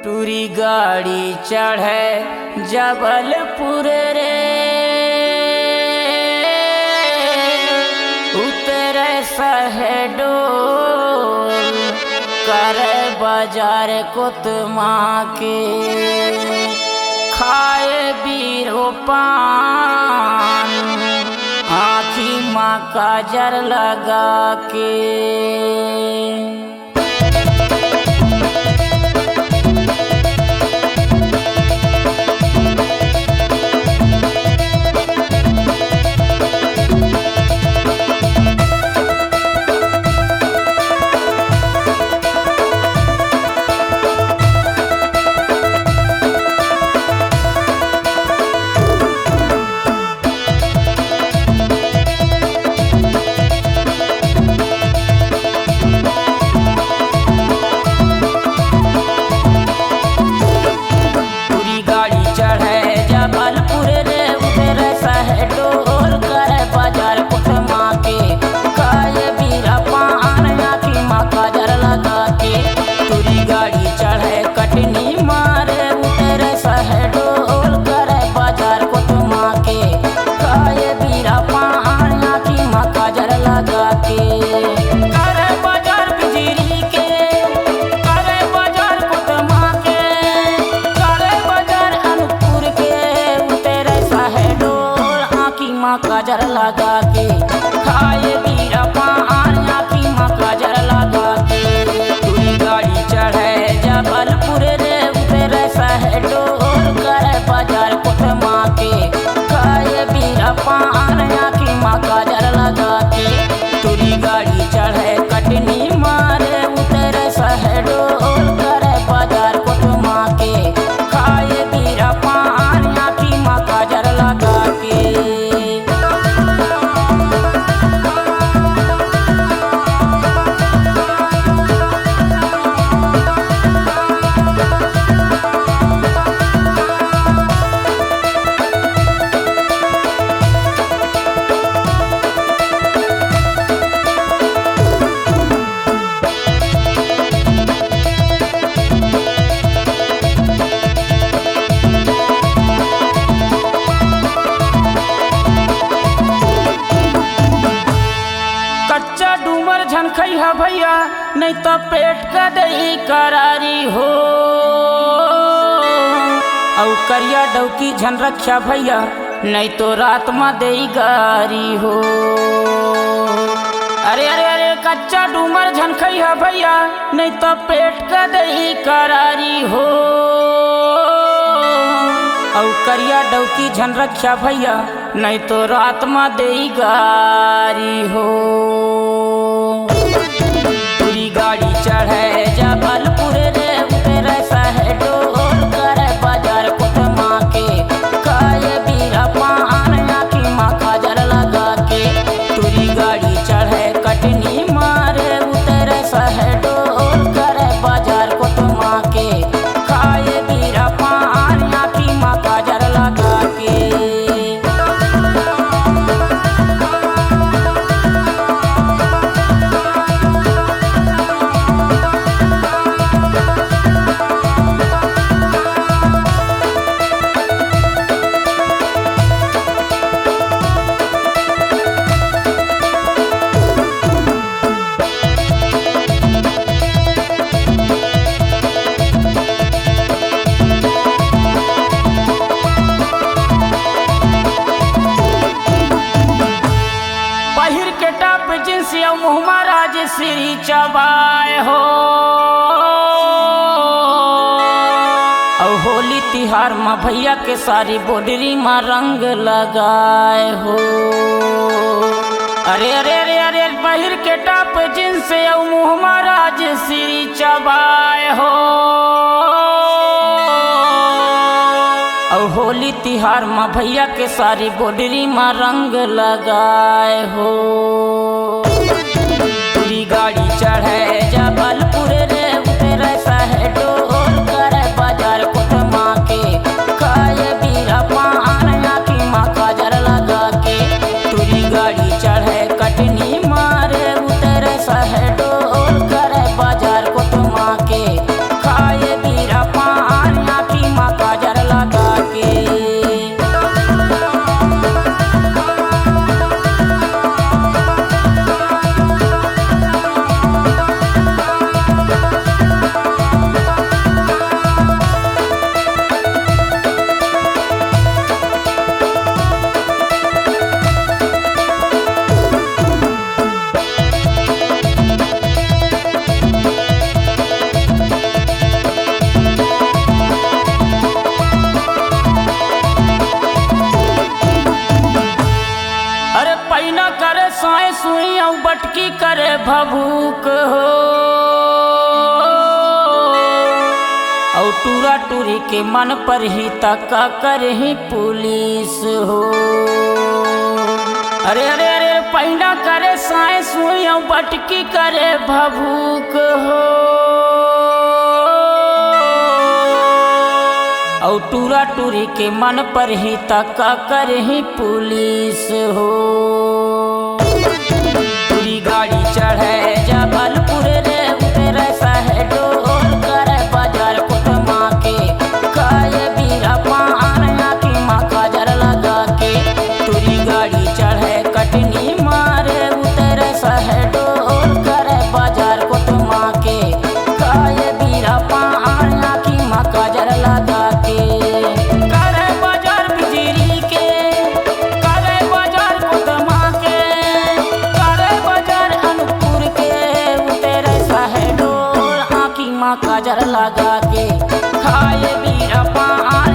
टूरी गाड़ी चढ़े जबलपुर रे, उतरे शहडोल करे बाजार कोतमा के, खाए बीरो पान आँखी माँ काजर लगा के। काजर लगा के खाए बीरा पान आँखी माँ काजर लगा के। टूरी गाड़ी चढ़े जबलपुर रे, उतरे शहडोल करे बाजार कोतमा के, खाए बीरा पान आँखी माँ काजर लगा के। टूरी गाड़ी चढ़े कटनी मारे, उतरे शहडोल करे बाजार कोतमा के, खाए बीरा पान आँखी माँ काजर लगा के। खैहा भैया नहीं तो पेट का दही करारी हो, औ करिया डौकी झन रक्षा भैया नहीं तो रात में दही गारी हो। अरे अरे अरे कच्चा डूमर झन खैहा भैया नहीं तो पेट का दही करारी हो, औ करिया डौकी झन रक्षा भैया नहीं तो रात में दही गारी हो। गाड़ी चढ़े जबलपुर रे, उतरे शहडोल करे बाजार कोतमा के, खाए बीरा पान आँखी माँ काजर लगा के। टूरी गाड़ी चढ़े कटनी मारे, उतरे शहडोल करे बाजार कोतमा के, खाए बीरा पान आँखी माँ काजर लगा के। महाराज श्री चबाए हो, और होली तिहार में भैया के सारी बॉर्डरी में रंग लगाए हो। अरे अरे अरे अरे बहिर के टॉप जींस और मुँह महाराज श्री चबाए हो, और होली तिहार में भैया के सारी बॉर्डरी में रंग लगाए हो। गाड़ी चढ़े जबलपुर रे, उतरे शहडोल करे बाजार कोतमा के, खाए बीरा पान आँखी माँ काजर लगा के। टूरी गाड़ी चढ़े कटनी मारे, उतरे शहडोल करे बाजार कोतमा के, खाए बीरा पान भभूक हो और टूरा टूरी के मन पर ही तका कर ही पुलिस हो। अरे अरे अरे पैना करे साए सुई बटकी करे भभूक हो और टूरा टूरी के मन पर ही तका कर ही पुलिस हो। पूरी गाड़ी चढ़े जबलपुर रे उतरे शहडोल करे बाजार कुटमा के खाए बीरा पान की माँ काजर लगा के। पूरी गाड़ी चढ़े कटनी मारे उतरे शहडोल करे बाजार कुटमा के खाए बीरा पान की माँ काजर लगा के। करे बाजार बिजली के करे बाजार कुटमा के करे बाजार अनूपपुर के उतरे शहडोल आँखी माँ काजर लगा के खाए बीरा पान